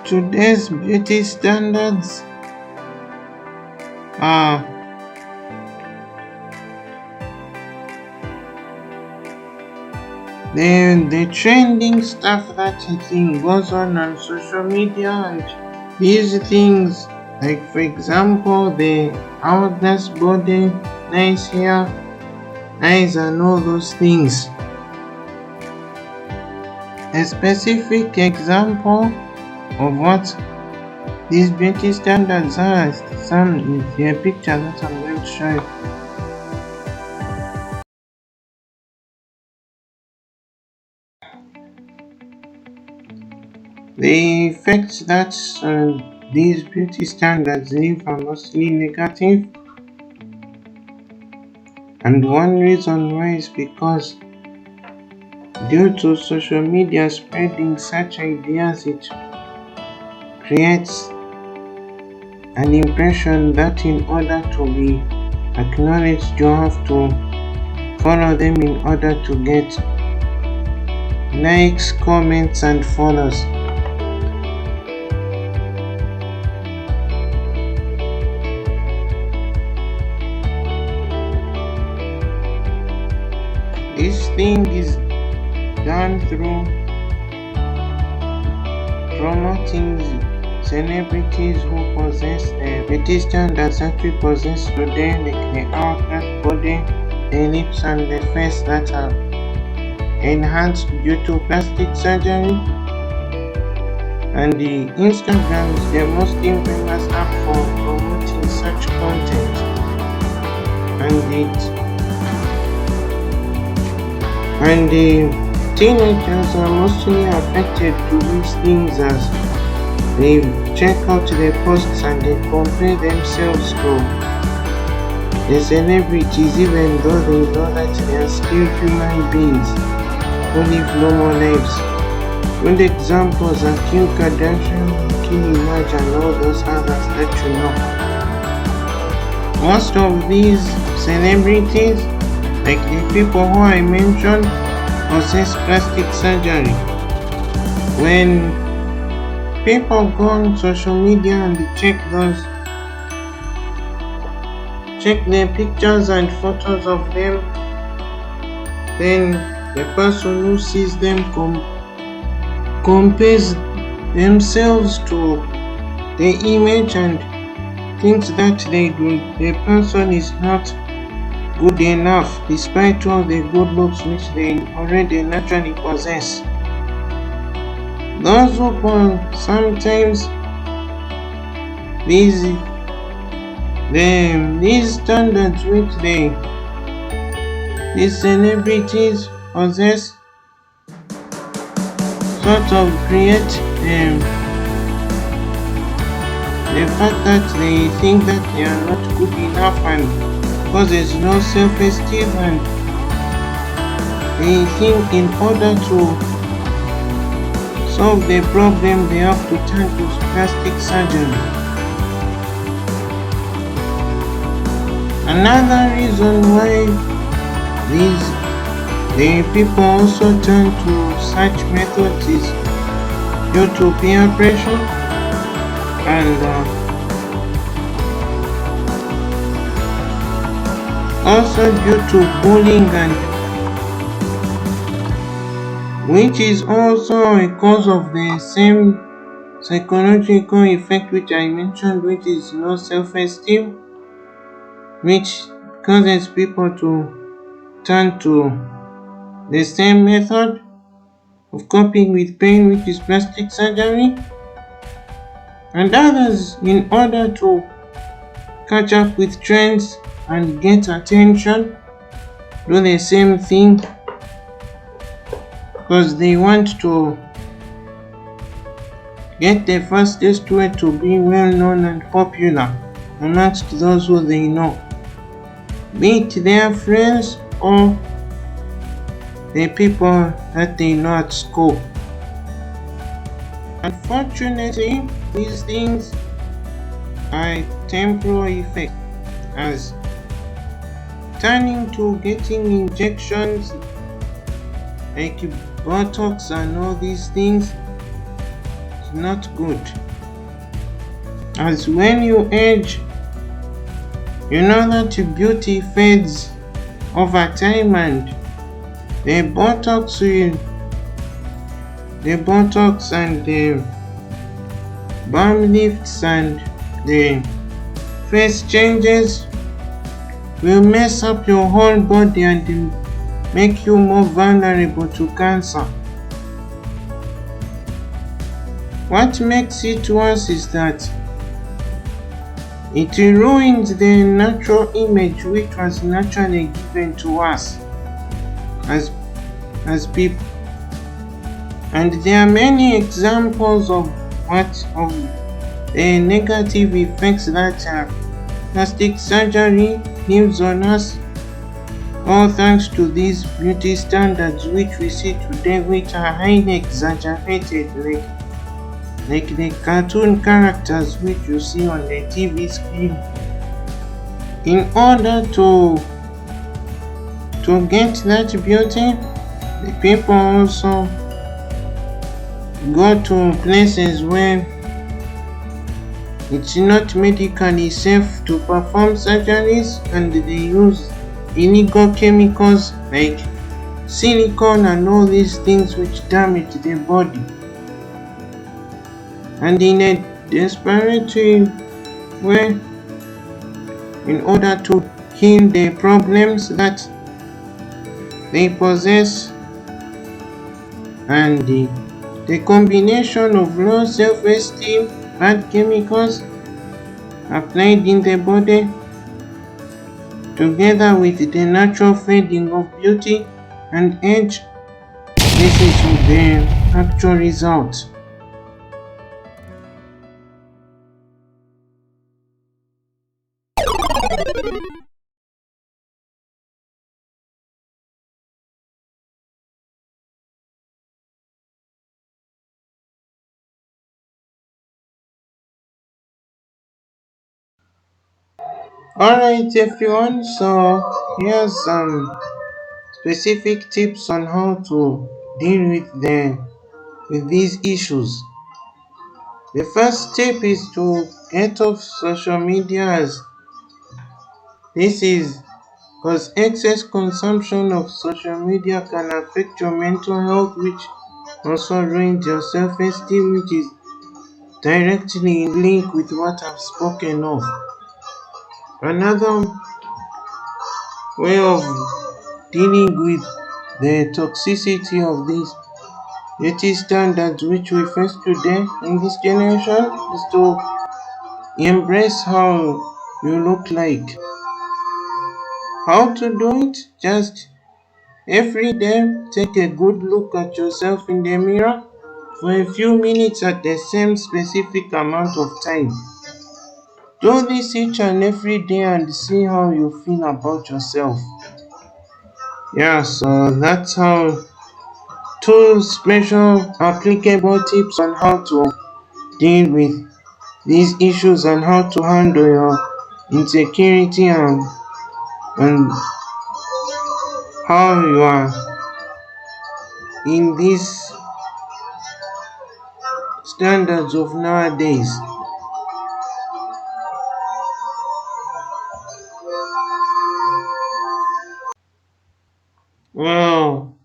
Today's beauty standards are the trending stuff that I think goes on social media, and these things, like for example the hourglass body, nice hair, eyes, and all those things. A specific example of what these beauty standards are is a picture that I'm going to show you. The effects that these beauty standards leave are mostly negative, and one reason why is because due to social media spreading such ideas, it creates an impression that in order to be acknowledged you have to follow them in order to get likes, comments, and follows. This thing is done through promoting celebrities who possess the beauty standards that we possess today, like the hourglass body, the lips, and the face that are enhanced due to plastic surgery. And the Instagram is the most infamous app for promoting such content, and the teenagers are mostly affected to these things as they check out the posts and they compare themselves to the celebrities, even though they know that they are still human beings who live normal lives. Good examples are Kim Kardashian, Nicki Minaj, and all those others that you know. Most of these celebrities, like the people who I mentioned, possess plastic surgery. When people go on social media and they check their pictures and photos of them, then the person who sees them compares themselves to the image and thinks that the person is not good enough despite all the good looks which they already naturally possess. Those who sometimes these standards which these celebrities possess sort of create the fact that they think that they are not good enough, and because there's no self-esteem, and they think in order to solve the problem they have to turn to plastic surgery. Another reason why the people also turn to such methods is due to peer pressure and also due to bullying, and which is also a cause of the same psychological effect which I mentioned, which is low self-esteem, which causes people to turn to the same method of coping with pain, which is plastic surgery, and others, in order to catch up with trends and get attention, do the same thing because they want to get the fastest way to be well known and popular amongst those who they know, be it their friends or the people that they know at school. Unfortunately, these things are temporary effects, as turning to getting injections like Botox and all these things not good. As when you age, you know that beauty fades over time, and the botox and the balm lifts and the face changes will mess up your whole body and make you more vulnerable to cancer. What makes it worse is that it ruins the natural image which was naturally given to us as people. And there are many examples of the negative effects that plastic surgery leaves on us, all thanks to these beauty standards which we see today, which are highly exaggerated, like the cartoon characters which you see on the TV screen. In order to get that beauty, the people also go to places where it's not medically safe to perform surgeries, and they use illegal chemicals like silicone and all these things which damage the body. And in a desperate way, in order to heal the problems that they possess, and the combination of low self-esteem, bad chemicals applied in the body, together with the natural fading of beauty and age, this is the actual result. Alright everyone, so here's some specific tips on how to deal with these issues. The first tip is to get off social media, as this is because excess consumption of social media can affect your mental health, which also ruins your self-esteem, which is directly linked with what I've spoken of. Another way of dealing with the toxicity of these beauty standards which we face today in this generation is to embrace how you look like. How to do it? Just every day take a good look at yourself in the mirror for a few minutes at the same specific amount of time. Do this each and every day and see how you feel about yourself. Yeah, so that's how two special applicable tips on how to deal with these issues and how to handle your insecurity, and how you are in these standards of nowadays. Well,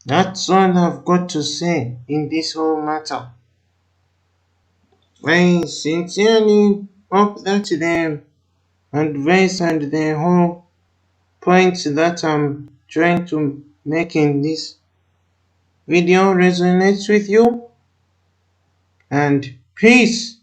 that's all I've got to say in this whole matter. I sincerely hope that the advice and the whole point that I'm trying to make in this video resonates with you, and peace.